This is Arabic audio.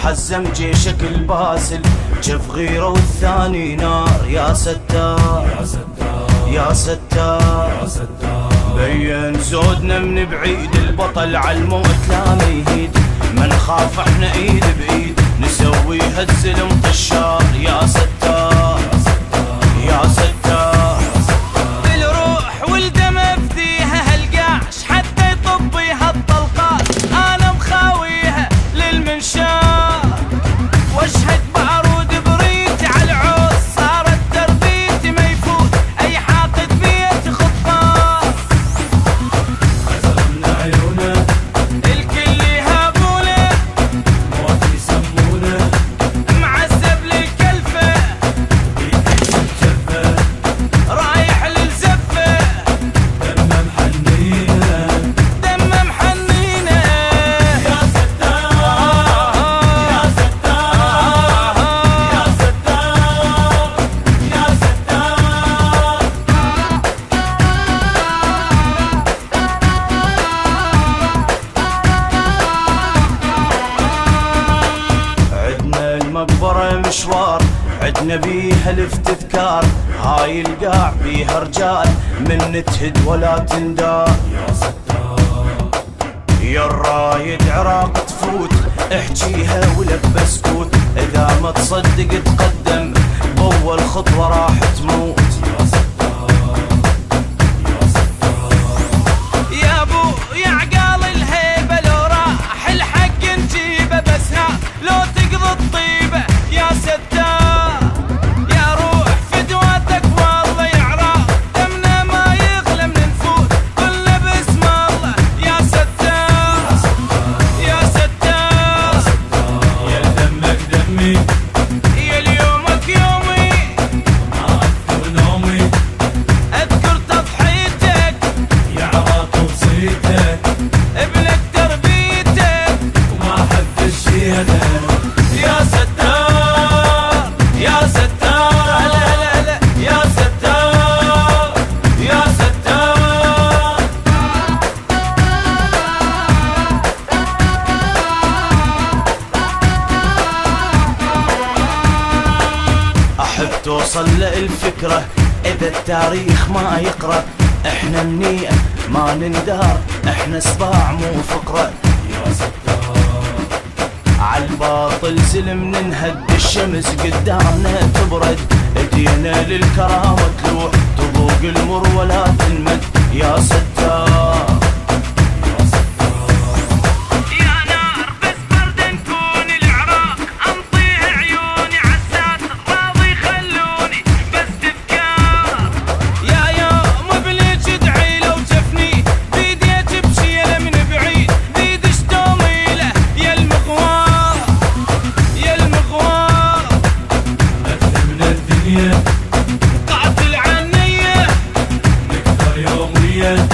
حزم جيشك الباسل، جف غيره والثاني نار. يا ستار يا ستار يا ستار يا ستار، بين زودنا من بعيد، البطل عالموت لا ميهيد، ما نخاف احنا ايد بايد، نسويها الزلم طشار. يا ستار يا ستار، الروح والدم افديها هالقاش حتى يطبيها الطلقات، انا مخاويها للمنشار، واشهد بارود بريت على العود، صارت تربيتي ما يفوت اي حاقد بيت خطار. خزقنا عيونه الكل يهابونه، موت يسمونه، معذب للكلفه، جفه رايح للزفه، دمه محنينه، دمه محنينه. يا ستار يا ستار يا ستار يا ستار. عدنا المقبرة مشوار، عدنا بيها الافتذكار، هاي القاع بيها رجال من تهد ولا تندار. يا ستار يا الرايد عراق تفوت، احجيها ولبس كوت، اذا ما تصدق تقدم بأول خطوة راح تموت. يا ستار يا ستار، يا ابو يا عقال الهيبه، لو راح الحق نجيبه، بس ها لو تقضي الطيبه. يا ستار يا روح فدواتك والله يعراق، دمنا ما يغلى من نفوت كلنا باسم الله. يا ستار يا ستار، يا دمك دمي يا اليومك يومي، ما اذكر نومي، اذكر تضحيتك، يا عراق وصيتك، ابنك تربيتك، وما حد الشيله. يا ستار يا ستار، لا لا لا يا ستار يا ستار. احب توصل للفكرة اذا التاريخ ما يقرأ، احنا منيئة ما نندار، احنا سباع مو فقرة. يا ستار عالباطل زلم ننهد، الشمس قدامنا تبرد، ايدينا للكرامة تلوح، تذوق المر ولا تنمد. يا ستار يا ستار، يا نار بس برد نكون العراق، انطيه عيوني عالساتر راضي خلوني بس تذكار. يا يوم بليج ادعي لو جفني، بيديك بشيله من بعيد، بيد شتوميله يا المغوار يا المغوار. مثل من الدنيا قاتل عنية نكثر يوميا،